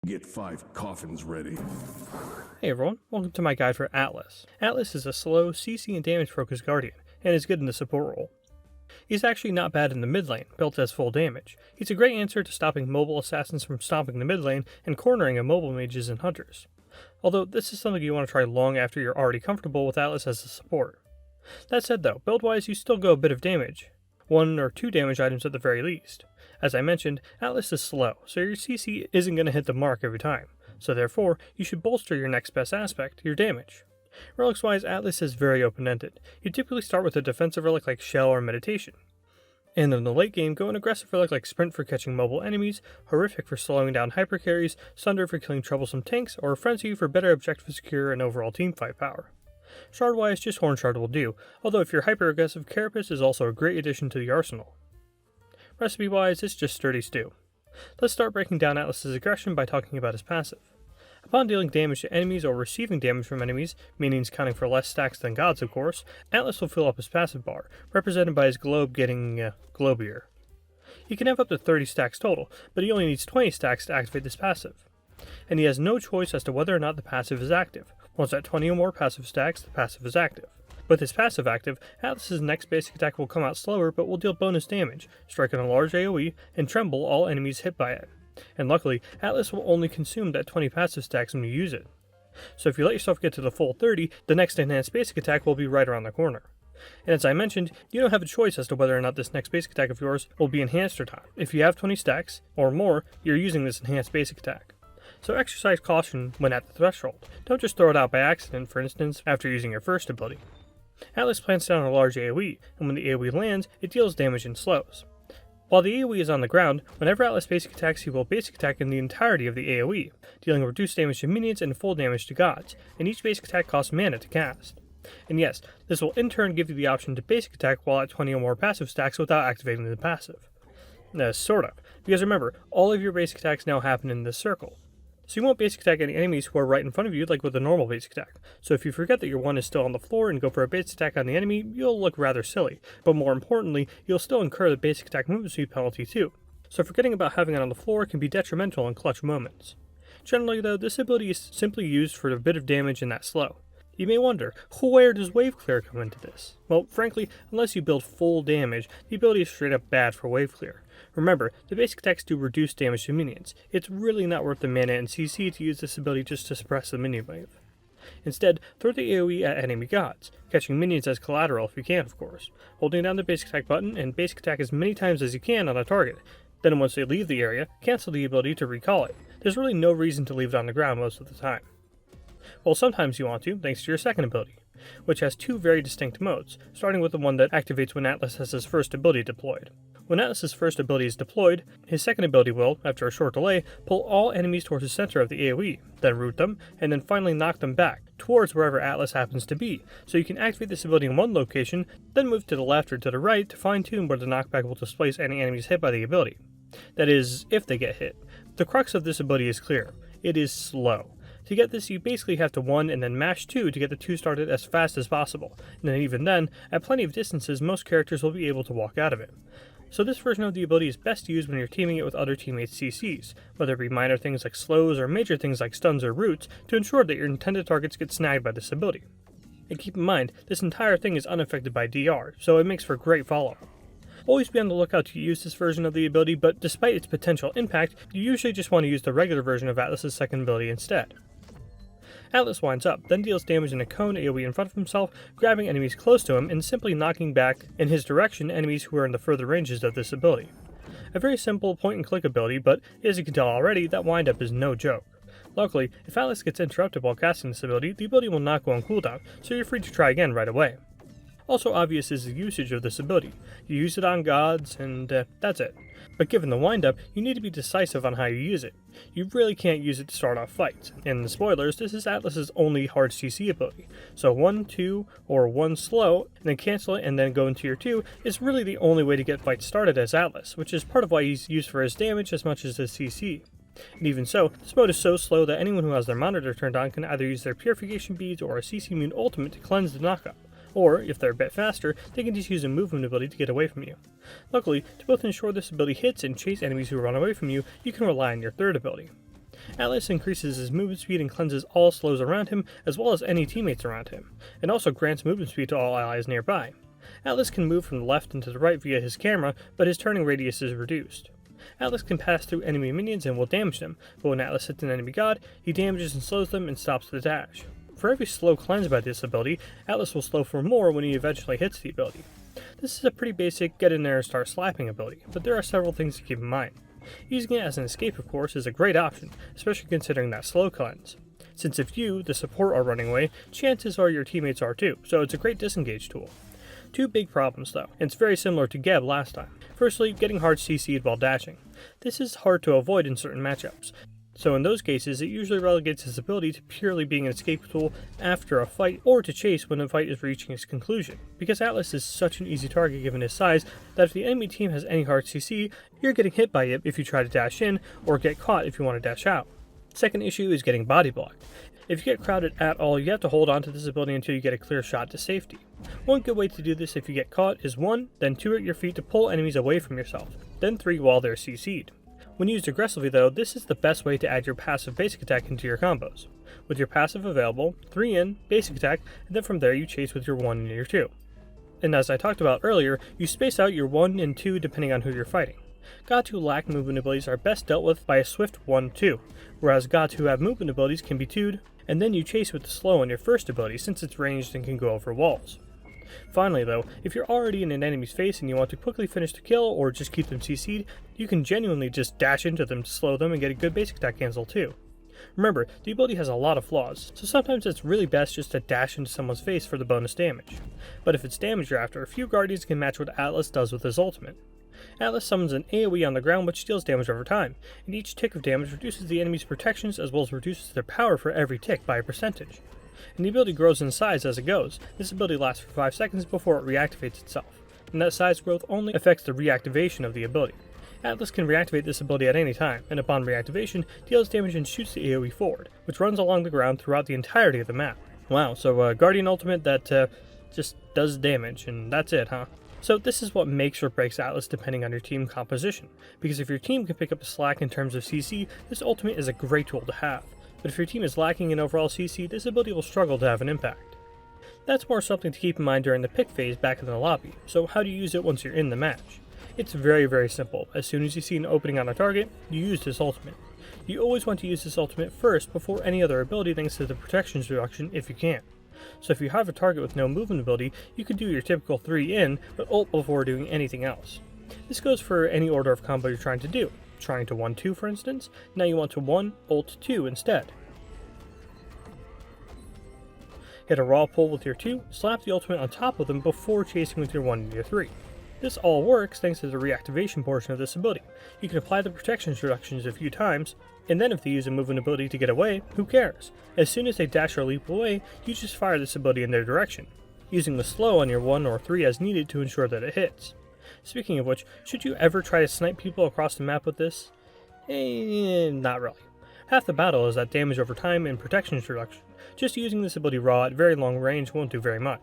Get 5 coffins ready. Hey everyone, welcome to my guide for Atlas. Atlas is a slow, CC and damage focused guardian, and is good in the support role. He's actually not bad in the mid lane, built as full damage. He's a great answer to stopping mobile assassins from stomping the mid lane and cornering immobile mages and hunters. Although this is something you want to try long after you're already comfortable with Atlas as a support. That said though, build wise you still go a bit of damage. 1 or 2 damage items at the very least. As I mentioned, Atlas is slow, so your CC isn't going to hit the mark every time, so therefore you should bolster your next best aspect, your damage. Relics wise, Atlas is very open-ended. You typically start with a defensive relic like Shell or Meditation. And in the late game, go an aggressive relic like Sprint for catching mobile enemies, Horrific for slowing down hypercarries, Sunder for killing troublesome tanks, or Frenzy for better objective secure and overall teamfight power. Shard-wise, just Horn Shard will do, although if you're hyper-aggressive, Carapace is also a great addition to the arsenal. Recipe-wise, it's just sturdy stew. Let's start breaking down Atlas's aggression by talking about his passive. Upon dealing damage to enemies or receiving damage from enemies, meaning counting for less stacks than gods of course, Atlas will fill up his passive bar, represented by his globe getting globier. He can have up to 30 stacks total, but he only needs 20 stacks to activate this passive. And he has no choice as to whether or not the passive is active. Once at 20 or more passive stacks, the passive is active. With his passive active, Atlas's next basic attack will come out slower but will deal bonus damage, striking a large AoE, and tremble all enemies hit by it. And luckily, Atlas will only consume that 20 passive stacks when you use it. So if you let yourself get to the full 30, the next enhanced basic attack will be right around the corner. And as I mentioned, you don't have a choice as to whether or not this next basic attack of yours will be enhanced or not. If you have 20 stacks, or more, you're using this enhanced basic attack. So exercise caution when at the threshold. Don't just throw it out by accident, for instance, after using your first ability. Atlas plants down a large AoE, and when the AoE lands, it deals damage and slows. While the AoE is on the ground, whenever Atlas basic attacks, he will basic attack in the entirety of the AoE, dealing reduced damage to minions and full damage to gods, and each basic attack costs mana to cast. And yes, this will in turn give you the option to basic attack while at 20 or more passive stacks without activating the passive. Sort of, because remember, all of your basic attacks now happen in this circle. So you won't basic attack any enemies who are right in front of you like with a normal basic attack. So if you forget that your one is still on the floor and go for a basic attack on the enemy, you'll look rather silly. But more importantly, you'll still incur the basic attack movement speed penalty too. So forgetting about having it on the floor can be detrimental in clutch moments. Generally though, this ability is simply used for a bit of damage in that slow. You may wonder, where does wave clear come into this? Well, frankly, unless you build full damage, the ability is straight up bad for wave clear. Remember, the basic attacks do reduce damage to minions. It's really not worth the mana and CC to use this ability just to suppress the minion wave. Instead, throw the AoE at enemy gods, catching minions as collateral if you can of course, holding down the basic attack button and basic attack as many times as you can on a target. Then once they leave the area, cancel the ability to recall it. There's really no reason to leave it on the ground most of the time. Well, sometimes you want to, thanks to your second ability, which has 2 very distinct modes, starting with the one that activates when Atlas has his first ability deployed. When Atlas's first ability is deployed, his second ability will, after a short delay, pull all enemies towards the center of the AoE, then root them, and then finally knock them back, towards wherever Atlas happens to be, so you can activate this ability in one location, then move to the left or to the right to fine-tune where the knockback will displace any enemies hit by the ability. That is, if they get hit. The crux of this ability is clear. It is slow. To get this, you basically have to 1 and then mash 2 to get the 2 started as fast as possible, and then even then, at plenty of distances, most characters will be able to walk out of it. So this version of the ability is best used when you're teaming it with other teammates' CCs, whether it be minor things like slows or major things like stuns or roots, to ensure that your intended targets get snagged by this ability. And keep in mind, this entire thing is unaffected by DR, so it makes for great follow-up. Always be on the lookout to use this version of the ability, but despite its potential impact, you usually just want to use the regular version of Atlas's second ability instead. Atlas winds up, then deals damage in a cone AoE in front of himself, grabbing enemies close to him and simply knocking back in his direction enemies who are in the further ranges of this ability. A very simple point-and-click ability, but as you can tell already, that wind-up is no joke. Luckily, if Atlas gets interrupted while casting this ability, the ability will not go on cooldown, so you're free to try again right away. Also obvious is the usage of this ability. You use it on gods, and that's it. But given the windup, you need to be decisive on how you use it. You really can't use it to start off fights. And the spoilers, this is Atlas's only hard CC ability. So 1, 2, or 1 slow, and then cancel it and then go into your 2 is really the only way to get fights started as Atlas, which is part of why he's used for his damage as much as his CC. And even so, this mode is so slow that anyone who has their monitor turned on can either use their purification beads or a CC immune ultimate to cleanse the knockup. Or, if they're a bit faster, they can just use a movement ability to get away from you. Luckily, to both ensure this ability hits and chase enemies who run away from you, you can rely on your third ability. Atlas increases his movement speed and cleanses all slows around him, as well as any teammates around him, and also grants movement speed to all allies nearby. Atlas can move from the left and to the right via his camera, but his turning radius is reduced. Atlas can pass through enemy minions and will damage them, but when Atlas hits an enemy god, he damages and slows them and stops the dash. For every slow cleansed by this ability, Atlas will slow for more when he eventually hits the ability. This is a pretty basic get in there and start slapping ability, but there are several things to keep in mind. Using it as an escape, of course, is a great option, especially considering that slow cleanse. Since if you, the support, are running away, chances are your teammates are too, so it's a great disengage tool. Two big problems though, and it's very similar to Geb last time. Firstly, getting hard CC'd while dashing. This is hard to avoid in certain matchups, so in those cases it usually relegates his ability to purely being an escape tool after a fight, or to chase when the fight is reaching its conclusion. Because Atlas is such an easy target given his size, that if the enemy team has any hard CC, you're getting hit by it if you try to dash in, or get caught if you want to dash out. Second issue is getting body blocked. If you get crowded at all, you have to hold on to this ability until you get a clear shot to safety. One good way to do this if you get caught is 1, then 2 at your feet to pull enemies away from yourself, then 3 while they're CC'd. When used aggressively though, this is the best way to add your passive basic attack into your combos. With your passive available, 3 in, basic attack, and then from there you chase with your 1 and your 2. And as I talked about earlier, you space out your 1 and 2 depending on who you're fighting. Gods who lack movement abilities are best dealt with by a swift 1-2, whereas gods who have movement abilities can be 2'd, and then you chase with the slow on your first ability since it's ranged and can go over walls. Finally though, if you're already in an enemy's face and you want to quickly finish the kill or just keep them CC'd, you can genuinely just dash into them to slow them and get a good basic attack cancel too. Remember, the ability has a lot of flaws, so sometimes it's really best just to dash into someone's face for the bonus damage. But if it's damage you're after, few guardians can match what Atlas does with his ultimate. Atlas summons an AoE on the ground which deals damage over time, and each tick of damage reduces the enemy's protections as well as reduces their power for every tick by a percentage. And the ability grows in size as it goes. This ability lasts for 5 seconds before it reactivates itself, and that size growth only affects the reactivation of the ability. Atlas can reactivate this ability at any time, and upon reactivation, deals damage and shoots the AoE forward, which runs along the ground throughout the entirety of the map. Wow, so Guardian ultimate that just does damage, and that's it, huh? So this is what makes or breaks Atlas depending on your team composition, because if your team can pick up the slack in terms of CC, this ultimate is a great tool to have, but if your team is lacking in overall CC, this ability will struggle to have an impact. That's more something to keep in mind during the pick phase back in the lobby, so how do you use it once you're in the match? It's very simple. As soon as you see an opening on a target, you use this ultimate. You always want to use this ultimate first before any other ability thanks to the protections reduction if you can. So if you have a target with no movement ability, you can do your typical 3 in, but ult before doing anything else. This goes for any order of combo you're trying to do. Trying to 1-2 for instance, now you want to 1, ult 2 instead. Hit a raw pull with your 2, slap the ultimate on top of them before chasing with your 1 and your 3. This all works thanks to the reactivation portion of this ability. You can apply the protections reductions a few times, and then if they use a movement ability to get away, who cares? As soon as they dash or leap away, you just fire this ability in their direction, using the slow on your 1 or 3 as needed to ensure that it hits. Speaking of which, should you ever try to snipe people across the map with this? Not really. Half the battle is that damage over time and protections reduction. Just using this ability raw at very long range won't do very much.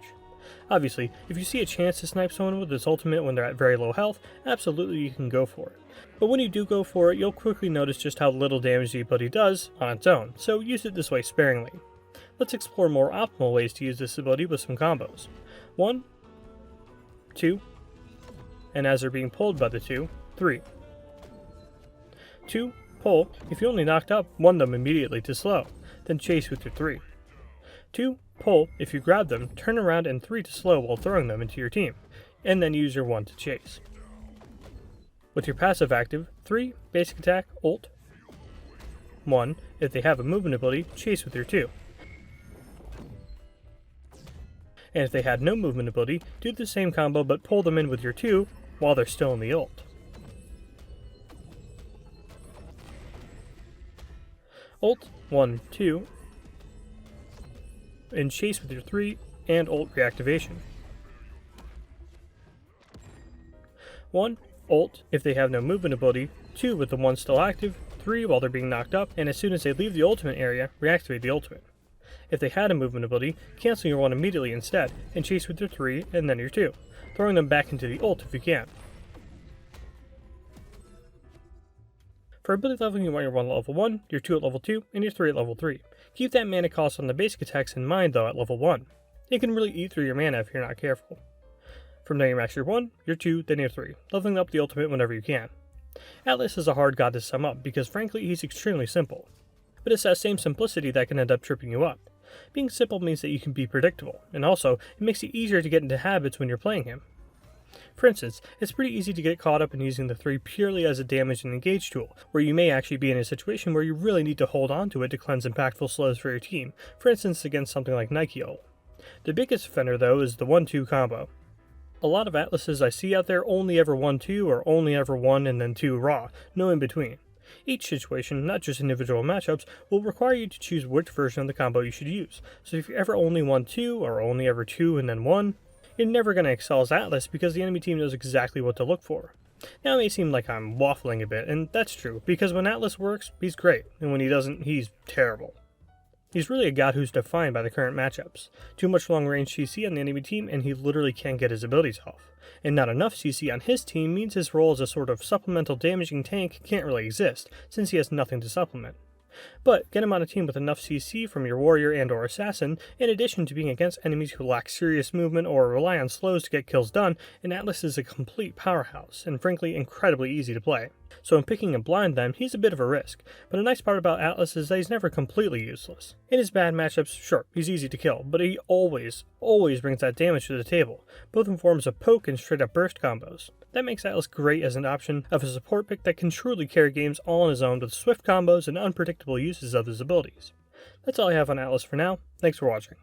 Obviously, if you see a chance to snipe someone with this ultimate when they're at very low health, absolutely you can go for it. But when you do go for it, you'll quickly notice just how little damage the ability does on its own, so use it this way sparingly. Let's explore more optimal ways to use this ability with some combos. 1, 2, and as they're being pulled by the 2, 3. 2, pull, if you only knocked up, 1 them immediately to slow, then chase with your 3. 2, pull, if you grab them, turn around and 3 to slow while throwing them into your team, and then use your 1 to chase. With your passive active, 3, basic attack, ult. 1, if they have a movement ability, chase with your 2. And if they had no movement ability, do the same combo but pull them in with your 2 while they're still in the ult. Ult, 1, 2, and chase with your 3 and ult reactivation. 1, ult if they have no movement ability, 2 with the 1 still active, 3 while they're being knocked up, and as soon as they leave the ultimate area, reactivate the ultimate. If they had a movement ability, cancel your 1 immediately instead, and chase with your 3 and then your 2, throwing them back into the ult if you can. For ability leveling, you want your 1 at level 1, your 2 at level 2, and your 3 at level 3. Keep that mana cost on the basic attacks in mind though at level 1. It can really eat through your mana if you're not careful. From there you max your 1, your 2, then your 3, leveling up the ultimate whenever you can. Atlas is a hard god to sum up because frankly he's extremely simple. But it's that same simplicity that can end up tripping you up. Being simple means that you can be predictable, and also it makes it easier to get into habits when you're playing him. For instance, it's pretty easy to get caught up in using the 3 purely as a damage and engage tool, where you may actually be in a situation where you really need to hold on to it to cleanse impactful slows for your team, for instance against something like Nikeol. The biggest offender though is the 1-2 combo. A lot of Atlases I see out there only ever 1-2 or only ever 1 and then 2 raw, no in between. Each situation, not just individual matchups, will require you to choose which version of the combo you should use, so if you're ever only 1-2 or only ever 2 and then 1, you're never going to excel as Atlas because the enemy team knows exactly what to look for. Now it may seem like I'm waffling a bit, and that's true, because when Atlas works, he's great, and when he doesn't, he's terrible. He's really a god who's defined by the current matchups. Too much long-range CC on the enemy team and he literally can't get his abilities off. And not enough CC on his team means his role as a sort of supplemental damaging tank can't really exist, since he has nothing to supplement. But get him on a team with enough CC from your warrior and or assassin, in addition to being against enemies who lack serious movement or rely on slows to get kills done, and Atlas is a complete powerhouse, and frankly incredibly easy to play. So in picking and blind them, he's a bit of a risk, but a nice part about Atlas is that he's never completely useless. In his bad matchups, sure, he's easy to kill, but he always brings that damage to the table, both in forms of poke and straight up burst combos. That makes Atlas great as an option of a support pick that can truly carry games all on his own with swift combos and unpredictable uses of his abilities. That's all I have on Atlas for now. Thanks for watching.